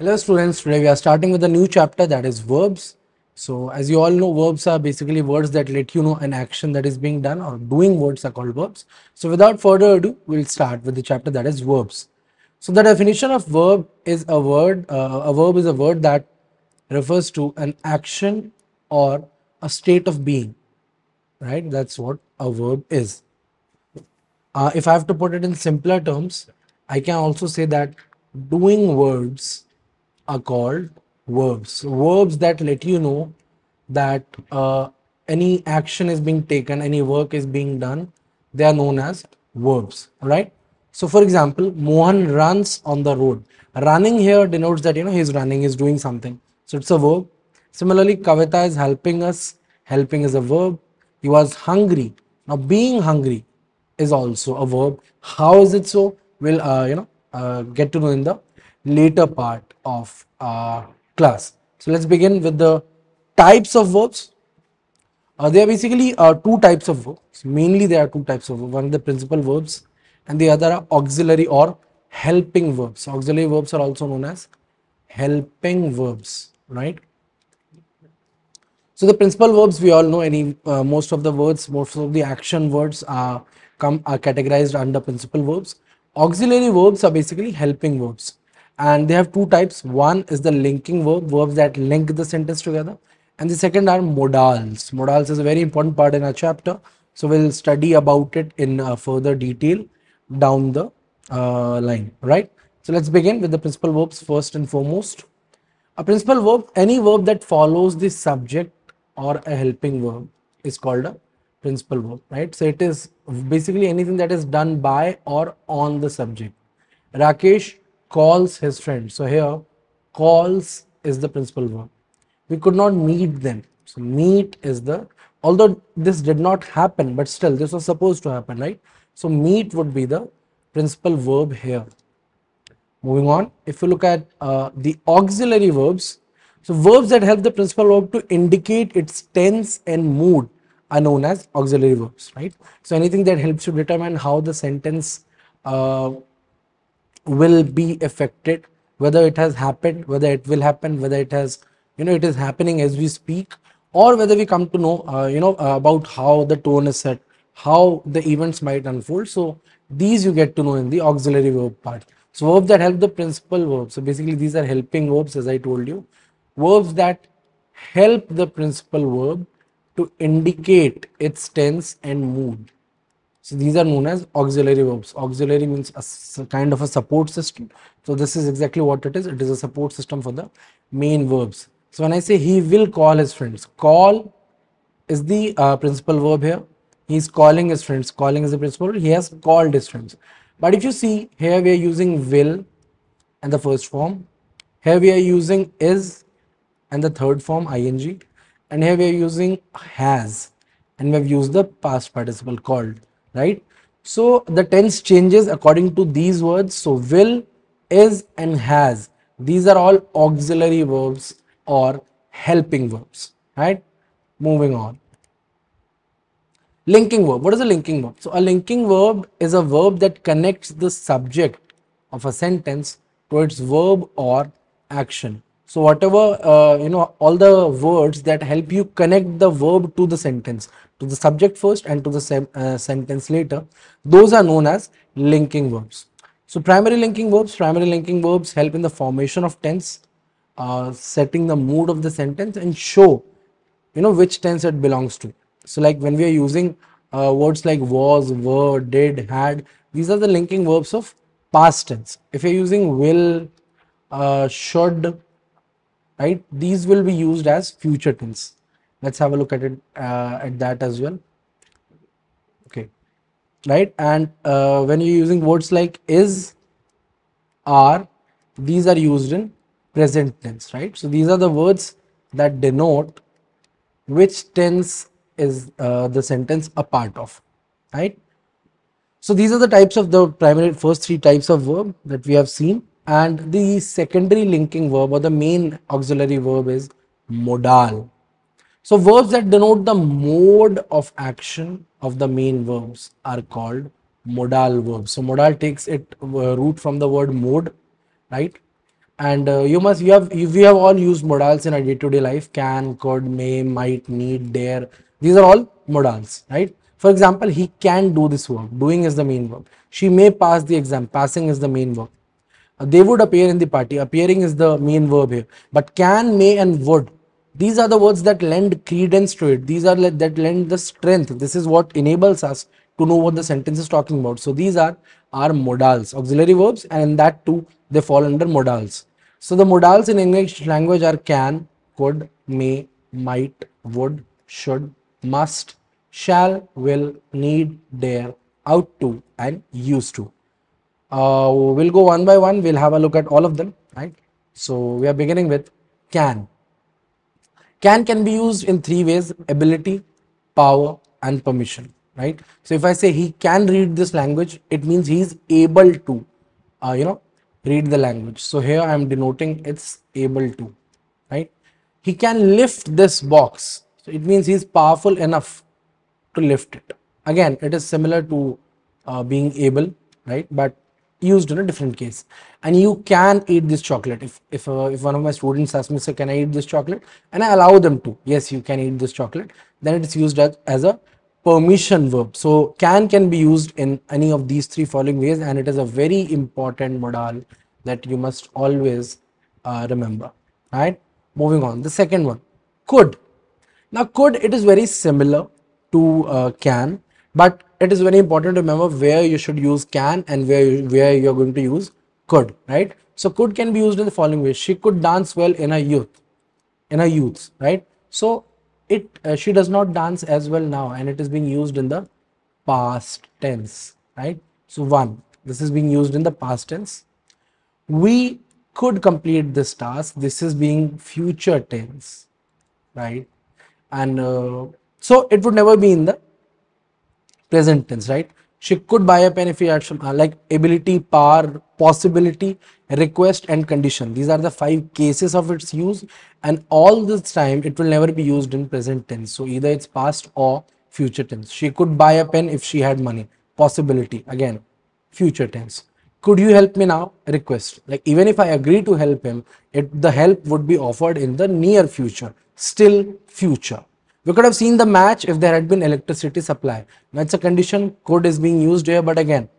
Hello students, today we are starting with a new chapter, that is verbs. So as you all know, verbs are basically words that let you know an action that is being done, or doing words are called verbs. So without further ado, we'll start with the chapter that is verbs. So the definition of verb is a verb is a word that refers to an action or a state of being, right? That's what a verb is. If I have to put it in simpler terms, I can also say that doing words are called verbs. Verbs that let you know that any action is being taken, any work is being done, they are known as verbs, right? So, for example, Mohan runs on the road. Running here denotes that he's running, he's doing something. So it's a verb. Similarly, Kavita is helping us. Helping is a verb. He was hungry. Now, being hungry is also a verb. How is it so? We'll get to know in the later part of class. So let's begin with the types of verbs. There are basically two types of verbs. Mainly, there are two types of verbs. One is the principal verbs, and the other are auxiliary or helping verbs. Auxiliary verbs are also known as helping verbs, right? So the principal verbs, we all know, most of the words, most of the action words are categorized under principal verbs. Auxiliary verbs are basically helping verbs, and they have two types. One is the linking verb, verbs that link the sentence together, and the second are modals. Modals is a very important part in our chapter, so we'll study about it in further detail down the line, right? So let's begin with the principal verbs first and foremost. A principal verb, any verb that follows the subject or a helping verb, is called a principal verb, right? So it is basically anything that is done by or on the subject. Rakesh calls his friend. So here, calls is the principal verb. We could not meet them. So meet is the, although this did not happen, but still this was supposed to happen, right? So meet would be the principal verb here. Moving on, if you look at the auxiliary verbs, so verbs that help the principal verb to indicate its tense and mood are known as auxiliary verbs, right? So anything that helps you determine how the sentence will be affected, whether it has happened, whether it will happen, whether it has, it is happening as we speak, or whether we come to know, about how the tone is set, how the events might unfold. So these you get to know in the auxiliary verb part. So verbs that help the principal verb. So basically these are helping verbs, as I told you. Verbs that help the principal verb to indicate its tense and mood. So these are known as auxiliary verbs. Auxiliary means kind of a support system. So this is exactly what it is. It is a support system for the main verbs. So when I say he will call his friends, call is the principal verb here. He is calling his friends. Calling is the principal verb. He has called his friends. But if you see here, we are using will and the first form. Here we are using is and the third form ing, and here we are using has, and we have used the past participle called, right? So the tense changes according to these words. So will, is, and has, these are all auxiliary verbs or helping verbs, right? Moving on. Linking verb. What is a linking verb? So a linking verb is a verb that connects the subject of a sentence to its verb or action. So whatever, all the words that help you connect the verb to the sentence, to the subject first and to the sentence later, those are known as linking verbs. So primary linking verbs help in the formation of tense, setting the mood of the sentence, and show which tense it belongs to. So like when we are using words like was, were, did, had, these are the linking verbs of past tense. If you're using will, should, right, these will be used as future tense. Let's have a look at it, at that as well. Okay, right? And when you're using words like is, are, these are used in present tense, right? So these are the words that denote which tense is the sentence a part of, right? So these are the types of the primary first three types of verb that we have seen, and the secondary linking verb or the main auxiliary verb is modal. So verbs that denote the mode of action of the main verbs are called modal verbs. So modal takes its root from the word mode, right? And we have all used modals in our day-to-day life: can, could, may, might, need, dare. These are all modals, right? For example, he can do this work. Doing is the main verb. She may pass the exam. Passing is the main verb. They would appear in the party. Appearing is the main verb here. But can, may, and would, these are the words that lend credence to it. These are that lend the strength. This is what enables us to know what the sentence is talking about. So these are our modals, auxiliary verbs, and in that too they fall under modals. So the modals in English language are can, could, may, might, would, should, must, shall, will, need, dare, ought to, and used to. We'll go one by one. We'll have a look at all of them, right? So we are beginning with can. Can be used in three ways: ability, power, and permission, right? So if I say he can read this language, it means he is able to, read the language. So here I am denoting it's able to, right? He can lift this box. So it means he is powerful enough to lift it. Again, it is similar to being able, right? But used in a different case. And you can eat this chocolate. If one of my students asks me, "Sir, can I eat this chocolate?" and I allow them to, yes, you can eat this chocolate, then it is used as a permission verb. So can be used in any of these three following ways, and it is a very important modal that you must always remember. Right? Moving on. The second one, could. Now, could, it is very similar to can, but it is very important to remember where you should use can and where you're going to use could, right? So, could can be used in the following way: she could dance well in her youth, right? So, she does not dance as well now, and it is being used in the past tense, right? So, one, this is being used in the past tense. We could complete this task. This is being future tense, right? And so it would never be in the present tense, right? She could buy a pen if he had some, like ability, power, possibility, request, and condition. These are the 5 cases of its use, and all this time it will never be used in present tense. So either it's past or future tense. She could buy a pen if she had money. Possibility, again, future tense. Could you help me now? Request. Like even if I agree to help him, the help would be offered in the near future, still future. We could have seen the match if there had been electricity supply. That's a condition. Could is being used here, but again,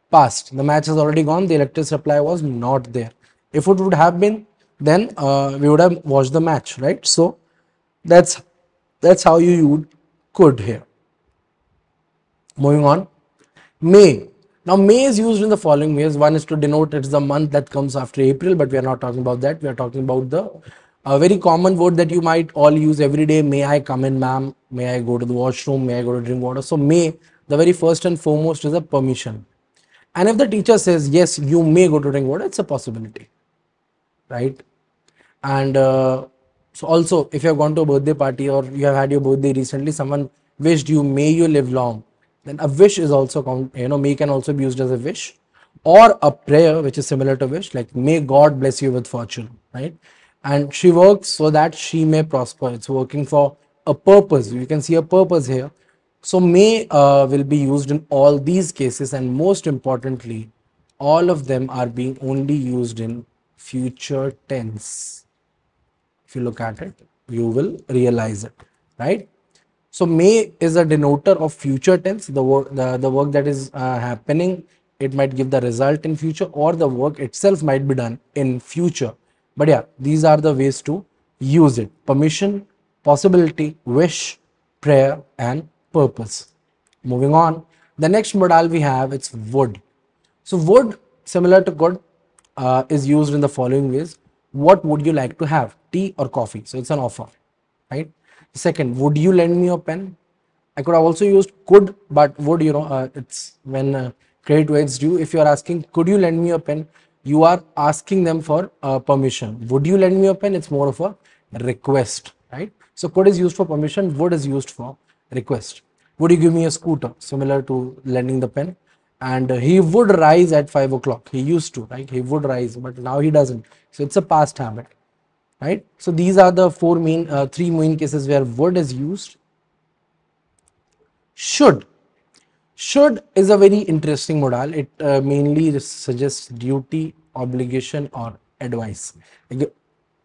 past. The match has already gone. The electricity supply was not there. If it would have been, then we would have watched the match, right? So that's how you would could here. Moving on. May. Now, May is used in the following ways. One is to denote it's the month that comes after April, but we are not talking about that. We are talking about the very common word that you might all use every day. May I come in, ma'am? May I go to the washroom? May I go to drink water? So, may, the very first and foremost, is a permission. And if the teacher says, yes, you may go to drink water, it's a possibility, right? And so also, if you have gone to a birthday party or you have had your birthday recently, someone wished you, may you live long, then a wish is also may can also be used as a wish, or a prayer which is similar to wish, like may God bless you with fortune, right? And she works so that she may prosper. It's working for a purpose. You can see a purpose here. So may will be used in all these cases, and most importantly, all of them are being only used in future tense. If you look at it, you will realize it, right? So may is a denoter of future tense. The work that is happening, it might give the result in future, or the work itself might be done in future. But yeah, these are the ways to use it: permission, possibility, wish, prayer, and purpose. Moving on, the next modal we have, it's would. So would, similar to could, is used in the following ways: what would you like to have, tea or coffee? So it's an offer, right? Second, would you lend me your pen? I could have also used could, but would, it's when credit where it's due. If you are asking, could you lend me your pen? You are asking them for permission. Would you lend me your pen? It's more of a request, right? So could is used for permission, would is used for request. Would you give me a scooter? Similar to lending the pen. And he would rise at 5 o'clock. He used to, right? He would rise, but now he doesn't. So it's a past habit, right? So these are the three main cases where would is used. Should. Should is a very interesting modal. It mainly suggests duty, obligation, or advice.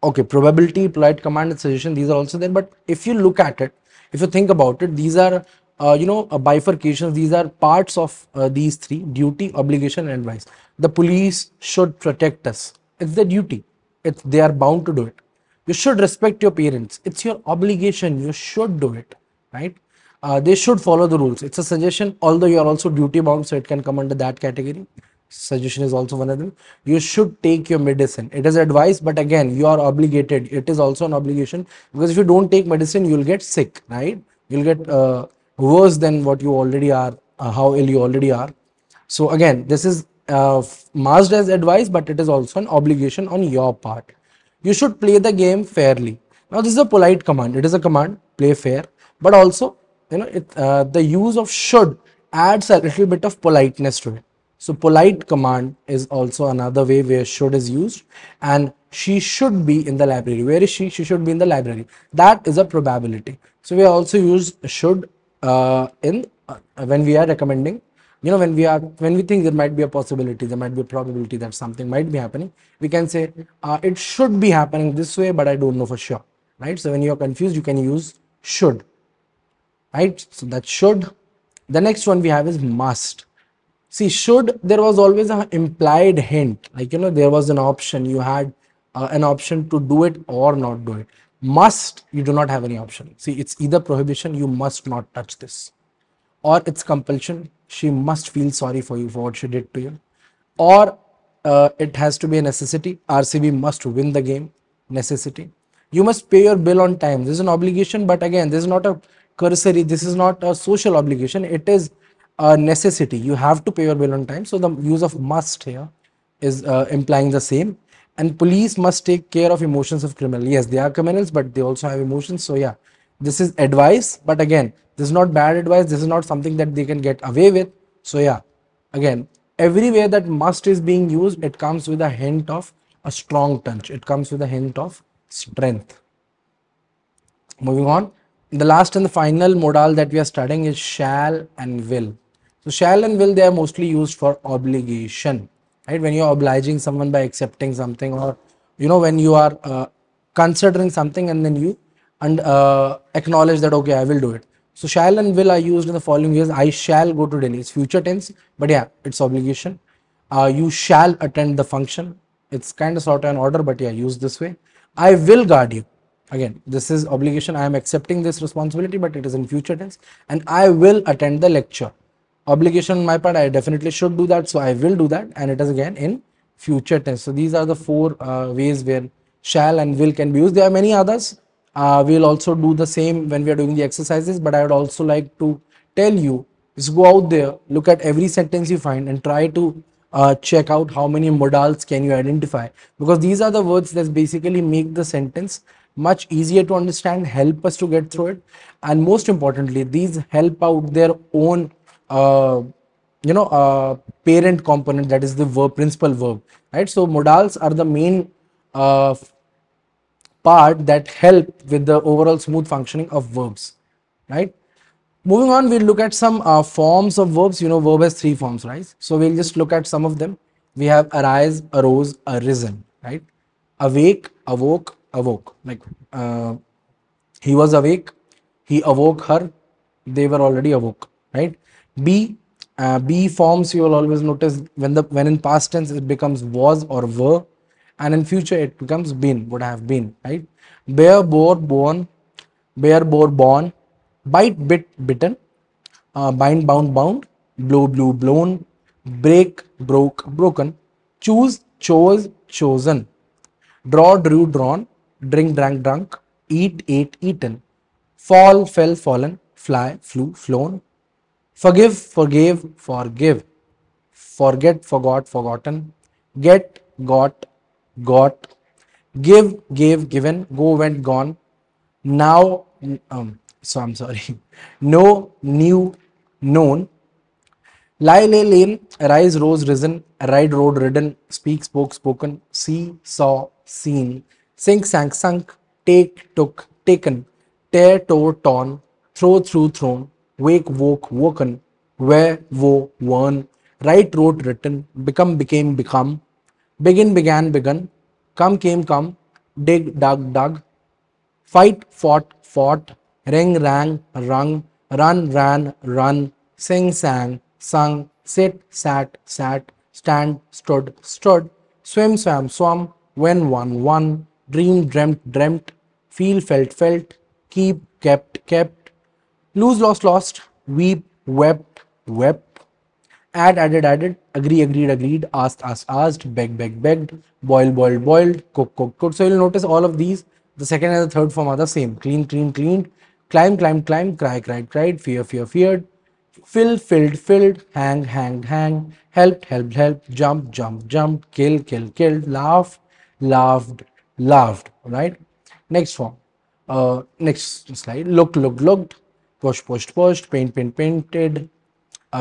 Okay, probability, polite command, and suggestion, these are also there. But if you look at it, if you think about it, these are bifurcations. These are parts of these three: duty, obligation, and advice. The police should protect us. It's their duty. They are bound to do it. You should respect your parents. It's your obligation. You should do it, right? They should follow the rules. It's a suggestion, although you are also duty bound, so it can come under that category. Suggestion is also one of them. You should take your medicine. It is advice, but again, you are obligated. It is also an obligation, because if you don't take medicine, you'll get sick, right? You'll get worse than what you already are, how ill you already are. So again, this is masked as advice, but it is also an obligation on your part. You should play the game fairly. Now, this is a polite command. It is a command, play fair, but also, the use of should adds a little bit of politeness to it. So polite command is also another way where should is used. And she should be in the library. Where is she? She should be in the library. That is a probability. So we also use should in when we are recommending. When we think there might be a possibility, there might be a probability that something might be happening, we can say it should be happening this way, but I don't know for sure, right? So when you are confused, you can use should, right? So that should. The next one we have is must. See, should, there was always an implied hint, like, there was an option. You had an option to do it or not do it. Must, you do not have any option. See, it's either prohibition, you must not touch this, or it's compulsion. She must feel sorry for you for what she did to you, or it has to be a necessity. RCB must win the game. Necessity. You must pay your bill on time. This is an obligation, but again, this is not a cursory. This is not a social obligation. It is a necessity. You have to pay your bill on time. So the use of must here is implying the same. And police must take care of emotions of criminals. Yes, they are criminals, but they also have emotions. So yeah, this is advice, but again, this is not bad advice. This is not something that they can get away with. So yeah, again, everywhere that must is being used, it comes with a hint of a strong touch. It comes with a hint of strength. Moving on, the last and the final modal that we are studying is shall and will. So shall and will, they are mostly used for obligation, right? When you are obliging someone by accepting something, or when you are considering something, and then you acknowledge that, okay, I will do it. So shall and will are used in the following ways. I shall go to Delhi. It's future tense, but yeah, it's obligation. You shall attend the function. It's kind of sort of an order, but yeah, use this way. I will guard you. Again, this is obligation. I am accepting this responsibility, but it is in future tense. And I will attend the lecture. Obligation on my part, I definitely should do that. So I will do that. And it is again in future tense. So these are the four ways where shall and will can be used. There are many others. We'll also do the same when we are doing the exercises, but I would also like to tell you, just go out there, look at every sentence you find, and try to check out how many modals can you identify, because these are the words that basically make the sentence much easier to understand, help us to get through it, and most importantly, these help out their own parent component, that is the verb, principal verb, right? So modals are the main part that help with the overall smooth functioning of verbs, right? Moving on, we'll look at some forms of verbs. Verb has three forms, right? So we'll just look at some of them. We have arise, arose, arisen, right? Awake, awoke, awoke. Like he was awake, he awoke her, they were already awoke, right? Be forms, you will always notice when in past tense it becomes was or were, and in future it becomes been, would have been, right? Bear, bore, born, bear, bore, born, bite, bit, bitten, bind, bound, bound, blow, blew, blown, break, broke, broken, choose, chose, chosen, draw, drew, drawn, drink, drank, drunk, eat, ate, eaten, fall, fell, fallen, fly, flew, flown, forgive, forgave, forgive, forget, forgot, forgotten, get, got, give, gave, given, go, went, gone, now, so I'm sorry, no, new, known, lie, lay, lain, arise, rose, risen, ride, rode, ridden, speak, spoke, spoken, see, saw, seen, sink, sank, sunk, take, took, taken, tear, tore, torn, throw, through, thrown, wake, woke, woken, wear, woe, worn, write, wrote, written, become, became, become, begin, began, begun, come, came, come, dig, dug, dug, fight, fought, fought, ring, rang, rung, run, ran, run, sing, sang, sung, sit, sat, sat, stand, stood, stood, swim, swam, swum, win, won, won, dream, dreamt, dreamt, feel, felt, felt, keep, kept, kept, lose, lost, lost, weep, wept, wept, add, added, added, agree, agreed, agreed, asked, asked, asked, beg, beg, begged, boil, boiled, boiled, cook, cook, cooked. So you'll notice all of these, the second and the third form are the same. Clean, clean, cleaned, climb, climb, climb, cry, cried, cried, fear, fear, feared, fill, filled, filled, hang, hanged, hang, helped, helped, helped, jump, jump, jumped, kill, kill, killed, laugh, laughed, laughed. Right? Next form. Next slide. Look, looked, looked, push, pushed, pushed, paint, paint, painted,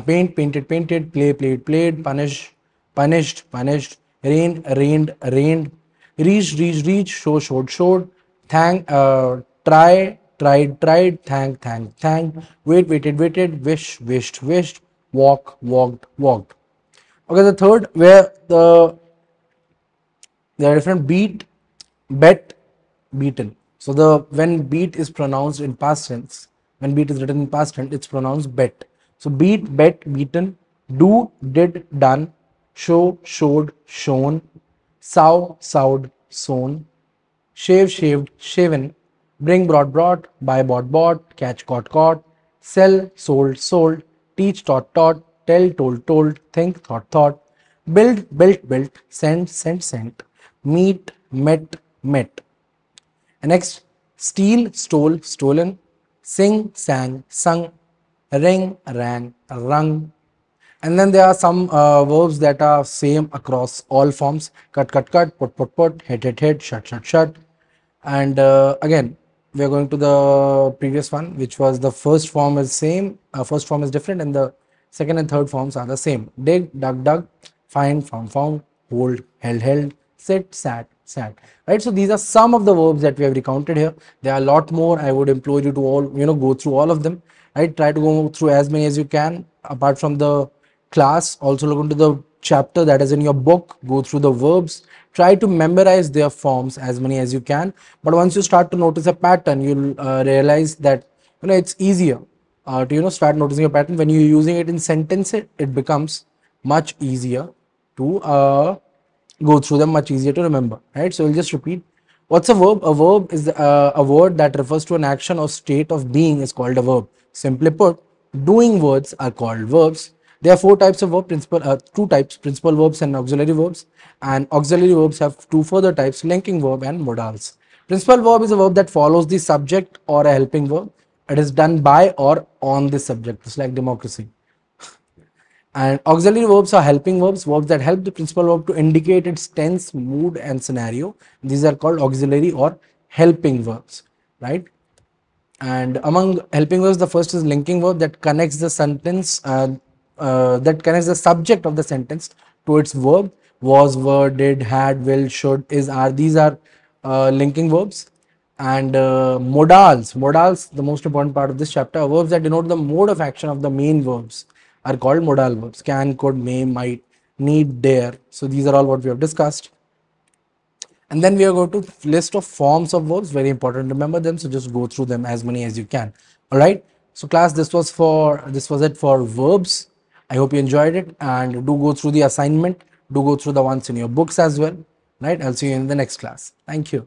paint, painted, painted, play, played, played, punish, punished, punished, rain, rained, rained, reach, reach, reach, show, showed, showed, thank, try, tried, tried, thank, wait, waited, waited, wish, wished, wished, walk, walked, walked. Okay, the third where there are different beat, bet, beaten. So the when beat is pronounced in past tense, when beat is written in past tense, it's pronounced bet. So beat, bet, beaten, do, did, done, show, showed, shown, sow, sowed, sown, shave, shaved, shaven, bring, brought, brought, buy, bought, bought, catch, caught, caught, sell, sold, sold, teach, taught, taught, tell, told, told, think, thought, thought, build, built, built, send, sent, sent, meet, met, met. And next, steal, stole, stolen, sing, sang, sung, ring, rang, rung. And then there are some verbs that are same across all forms: cut, cut, cut, put, hit, shut, shut, shut. And again, we are going to the previous one, which was the first form is same, first form is different, and the second and third forms are the same: dig, dug, dug, find, found, hold, held, sit, sat. Right. So these are some of the verbs that we have recounted here. There are a lot more. I would implore you to all go through all of them. Right. Try to go through as many as you can. Apart from the class, also look into the chapter that is in your book, go through the verbs, try to memorize their forms as many as you can. But once you start to notice a pattern, you'll realize that it's easier to start noticing a pattern when you're using it in sentences. It becomes much easier to go through them, much easier to remember. Right, so we'll just repeat. What's a verb? A verb is a word that refers to an action or state of being is called a verb. Simply put, doing words are called verbs. There are four types of verb, two types: principal verbs and auxiliary verbs. And auxiliary verbs have two further types: linking verb and modals. Principal verb is a verb that follows the subject or a helping verb. It is done by or on the subject. It's like democracy. And auxiliary verbs are helping verbs, verbs that help the principal verb to indicate its tense, mood, and scenario. These are called auxiliary or helping verbs, right? And among helping verbs, the first is linking verb that connects the sentence, that connects the subject of the sentence to its verb. Was, were, did, had, will, should, is, are. These are linking verbs. And modals, the most important part of this chapter, are verbs that denote the mode of action of the main verbs are called modal verbs: can, could, may, might, need, dare. So these are all what we have discussed. And then we are going to list of forms of verbs, very important to remember them, so just go through them as many as you can. All right, so class, this was it for verbs. I hope you enjoyed it, and do go through the assignment, do go through the ones in your books as well. Right, I'll see you in the next class. Thank you.